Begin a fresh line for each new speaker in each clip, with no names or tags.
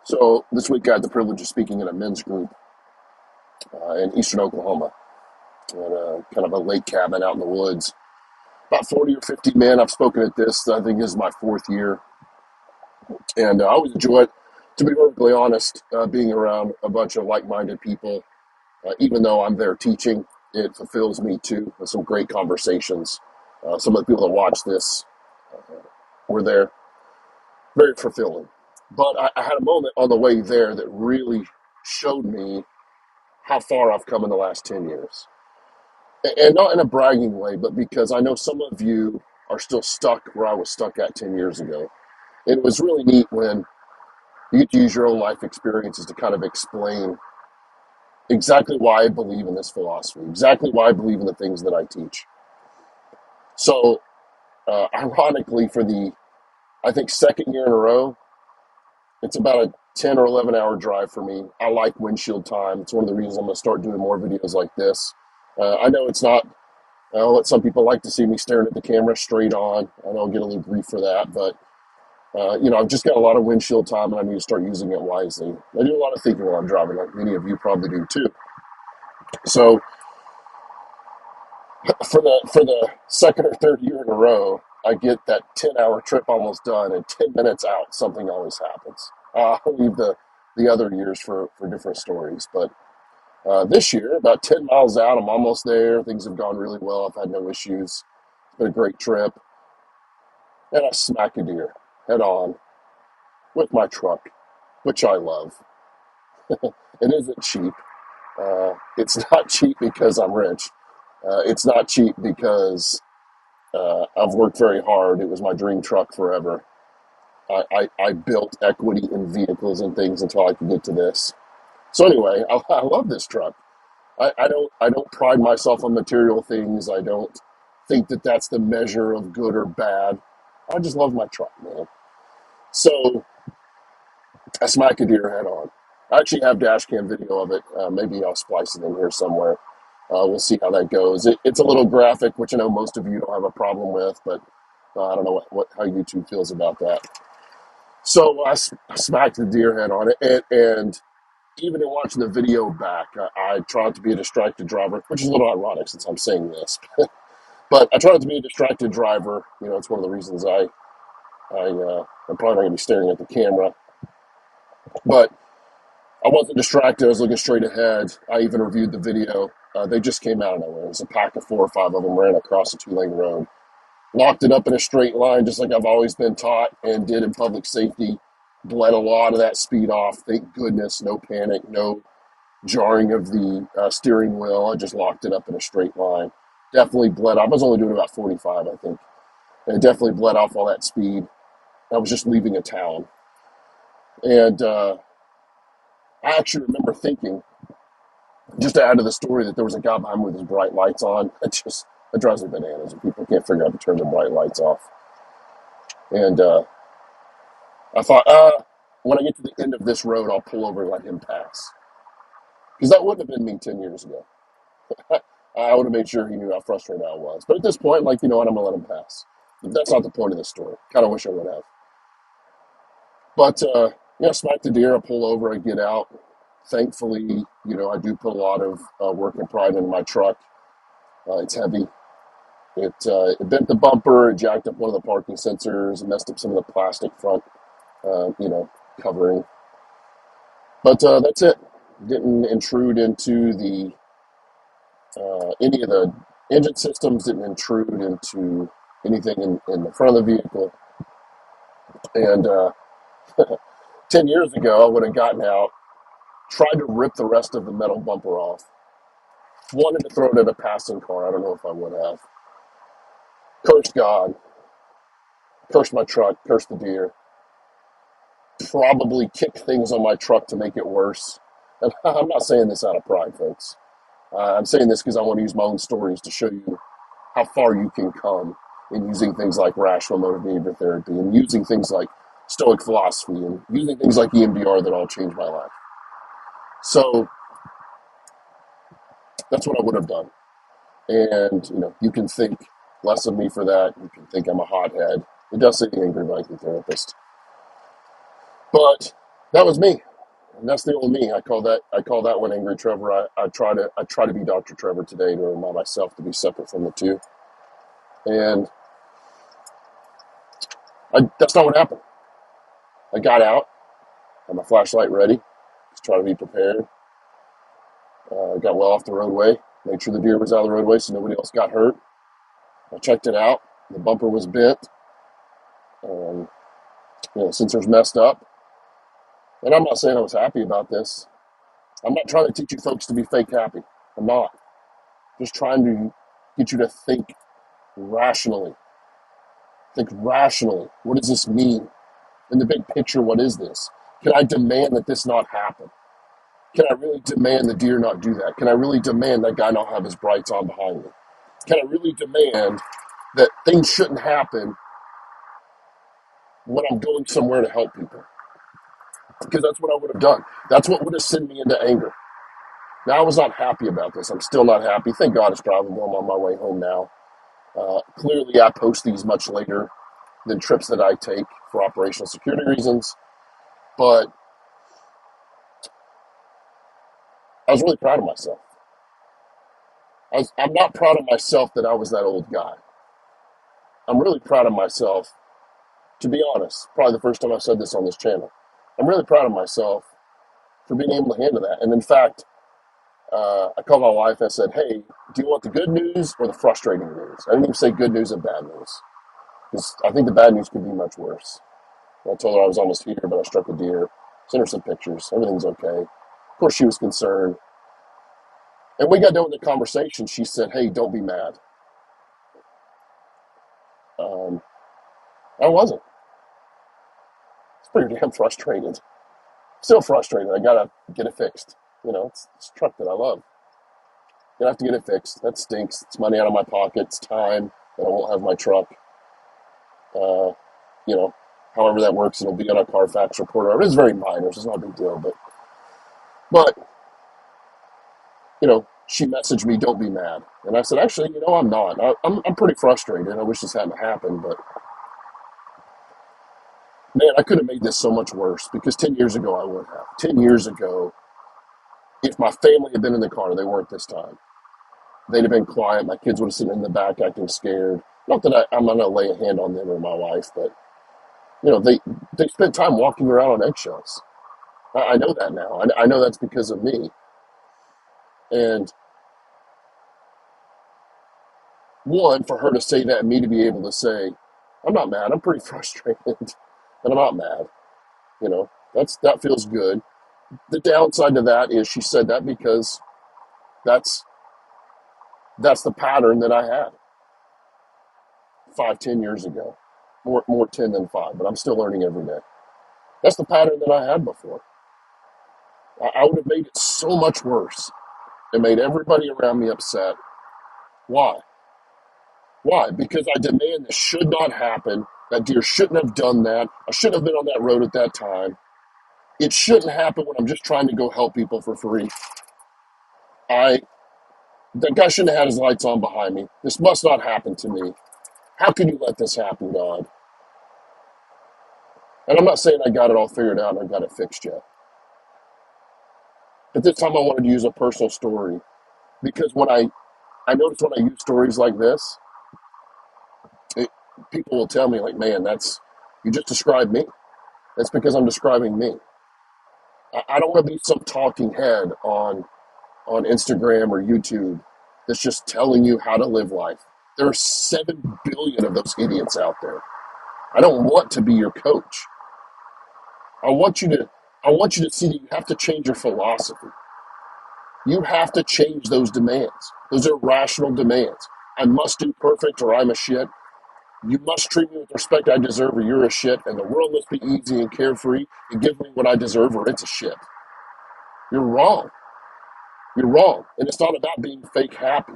So this week I had the privilege of speaking in a men's group in eastern Oklahoma at kind of a lake cabin out in the woods. About 40 or 50 men. I've spoken at this. I think this is my fourth year. And I always enjoy it, to be perfectly honest, being around a bunch of like-minded people. Even though I'm there teaching, it fulfills me too with some great conversations. Some of the people that watch this were there. Very fulfilling. But I had a moment on the way there that really showed me how far I've come in the last 10 years. And not in a bragging way, but because I know some of you are still stuck where I was stuck at 10 years ago. It was really neat when you get to use your own life experiences to kind of explain exactly why I believe in this philosophy, exactly why I believe in the things that I teach. So, ironically, for the, I think, second year in a row, it's about a 10 or 11 hour drive for me. I like windshield time. It's one of the reasons I'm going to start doing more videos like this. I know it's not what some people like to see me staring at the camera straight on. I know I'll get a little grief for that, but I've just got a lot of windshield time and I need to start using it wisely. I do a lot of thinking while I'm driving, like many of you probably do too. So for the second or third year in a row, I get that 10-hour trip almost done, and 10 minutes out, something always happens. I'll leave the other years for different stories, but this year, about 10 miles out, I'm almost there. Things have gone really well. I've had no issues. It's been a great trip. And I smack a deer head on with my truck, which I love. It isn't cheap. It's not cheap because I'm rich. It's not cheap because I've worked very hard. It was my dream truck forever. I built equity in vehicles and things until I could get to this. So anyway, I love this truck. I don't pride myself on material things. I don't think that that's the measure of good or bad. I just love my truck, man. So I smack a deer head on. I actually have dash cam video of it. Maybe I'll splice it in here somewhere. We'll see how that goes. It's a little graphic, which I know most of you don't have a problem with, but I don't know how YouTube feels about that. So I smacked the deer head on it, and even in watching the video back, I tried to be a distracted driver, which is a little ironic since I'm saying this. But I tried to be a distracted driver. It's one of the reasons I'm probably not going to be staring at the camera. But I wasn't distracted. I was looking straight ahead. I even reviewed the video. They just came out of nowhere. It was a pack of 4 or 5 of them ran across a 2-lane road. Locked it up in a straight line, just like I've always been taught and did in public safety. Bled a lot of that speed off. Thank goodness. No panic, no jarring of the steering wheel. I just locked it up in a straight line. Definitely bled off. I was only doing about 45, I think. And it definitely bled off all that speed. I was just leaving a town. And I actually remember thinking, just to add to the story, that there was a guy behind me with his bright lights on. It drives me bananas when people can't figure out to turn their bright lights off. And I thought, when I get to the end of this road, I'll pull over and let him pass. Because that wouldn't have been me 10 years ago. I would have made sure he knew how frustrated I was. But at this point, I'm going to let him pass. But that's not the point of the story. Kind of wish I would have. But, smack the deer, I pull over, I get out. Thankfully, I do put a lot of work and pride into my truck. It's heavy. It bent the bumper, it jacked up one of the parking sensors, messed up some of the plastic front, covering. But that's it. Didn't intrude into the any of the engine systems, didn't intrude into anything in the front of the vehicle. And 10 years ago, I would have gotten out, tried to rip the rest of the metal bumper off, wanted to throw it at a passing car. I don't know if I would have. Cursed God, cursed my truck, cursed the deer, probably kicked things on my truck to make it worse. And I'm not saying this out of pride, folks. I'm saying this because I want to use my own stories to show you how far you can come in using things like rational motor behavior therapy and using things like Stoic Philosophy and using things like EMDR that all changed my life. So that's what I would have done. And, you can think less of me for that. You can think I'm a hothead. It does say the angry Viking therapist. But That was me. And that's the old me. I call that one angry Trevor. I try to be Dr. Trevor today to remind myself to be separate from the two. And that's not what happened. I got out, had my flashlight ready, just trying to be prepared. Got well off the roadway, made sure the deer was out of the roadway so nobody else got hurt. I checked it out. The bumper was bent. Um, sensors messed up. And I'm not saying I was happy about this. I'm not trying to teach you folks to be fake happy. I'm not. Just trying to get you to think rationally. Think rationally. What does this mean? In the big picture, what is this? Can I demand that this not happen? Can I really demand the deer not do that? Can I really demand that guy not have his brights on behind me? Can I really demand that things shouldn't happen when I'm going somewhere to help people? Because that's what I would have done. That's what would have sent me into anger. Now, I was not happy about this. I'm still not happy. Thank God it's probably going on my way home now. Clearly, I post these much later than trips that I take for operational security reasons. But I was really proud of myself. I'm not proud of myself that I was that old guy. I'm really proud of myself, to be honest. Probably the first time I've said this on this channel. I'm really proud of myself for being able to handle that. And in fact, I called my wife and I said, hey, do you want the good news or the frustrating news? I didn't even say good news and bad news, because I think the bad news could be much worse. I told her I was almost here, but I struck a deer. Sent her some pictures. Everything's okay. Of course, she was concerned. And we got done with the conversation. She said, hey, don't be mad. Um, I wasn't. It's pretty damn frustrated. Still frustrated. I got to get it fixed. It's a truck that I love. I have to get it fixed. That stinks. It's money out of my pocket. It's time that I won't have my truck. Uh, you know, However that works, it'll be on a Carfax report. It's very minor. It's not a big deal. But she messaged me, "Don't be mad," and I said, "Actually, I'm not. I'm pretty frustrated. I wish this hadn't happened, but man, I could have made this so much worse because 10 years ago I would have. 10 years ago, if my family had been in the car, they weren't this time. They'd have been quiet. My kids would have sitting in the back acting scared. Not that I'm going to lay a hand on them or my wife, but they spent time walking around on eggshells. I know that now. I know that's because of me. And one, for her to say that and me to be able to say, I'm not mad. I'm pretty frustrated, but I'm not mad. That feels good. The downside to that is she said that because that's the pattern that I had 5, 10 years ago. More 10 than 5, but I'm still learning every day. That's the pattern that I had before. I would have made it so much worse and made everybody around me upset. Why? Why? Because I demand this should not happen. That deer shouldn't have done that. I shouldn't have been on that road at that time. It shouldn't happen when I'm just trying to go help people for free. That guy shouldn't have had his lights on behind me. This must not happen to me. How can you let this happen, God? And I'm not saying I got it all figured out and I got it fixed yet. But this time I wanted to use a personal story because when I notice when I use stories like this, people will tell me like, man, you just described me. That's because I'm describing me. I don't want to be some talking head on Instagram or YouTube that's just telling you how to live life. There are 7 billion of those idiots out there. I don't want to be your coach. I want you to see that you have to change your philosophy. You have to change those demands. Those are rational demands. I must do perfect or I'm a shit. You must treat me with respect I deserve or you're a shit. And the world must be easy and carefree and give me what I deserve or it's a shit. You're wrong. You're wrong. And it's not about being fake happy.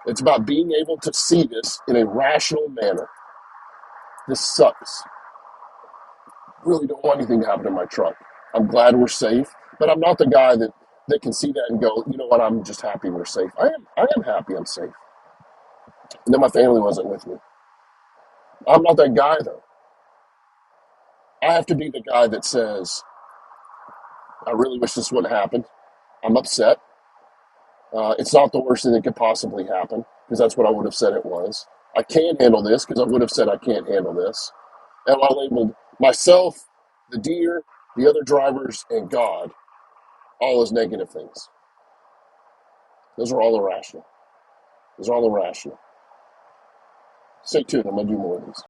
It's about being able to see this in a rational manner. This sucks. Really don't want anything to happen to my truck. I'm glad we're safe, but I'm not the guy that can see that and go, you know what, I'm just happy we're safe. I am happy I'm safe. And then my family wasn't with me. I'm not that guy though. I have to be the guy that says, I really wish this wouldn't happen. I'm upset. It's not the worst thing that could possibly happen because that's what I would have said it was. I can't handle this because I would have said I can't handle this. And I labeled myself, the deer, the other drivers, and God all as negative things. Those are all irrational. Those are all irrational. Stay tuned. I'm going to do more of these.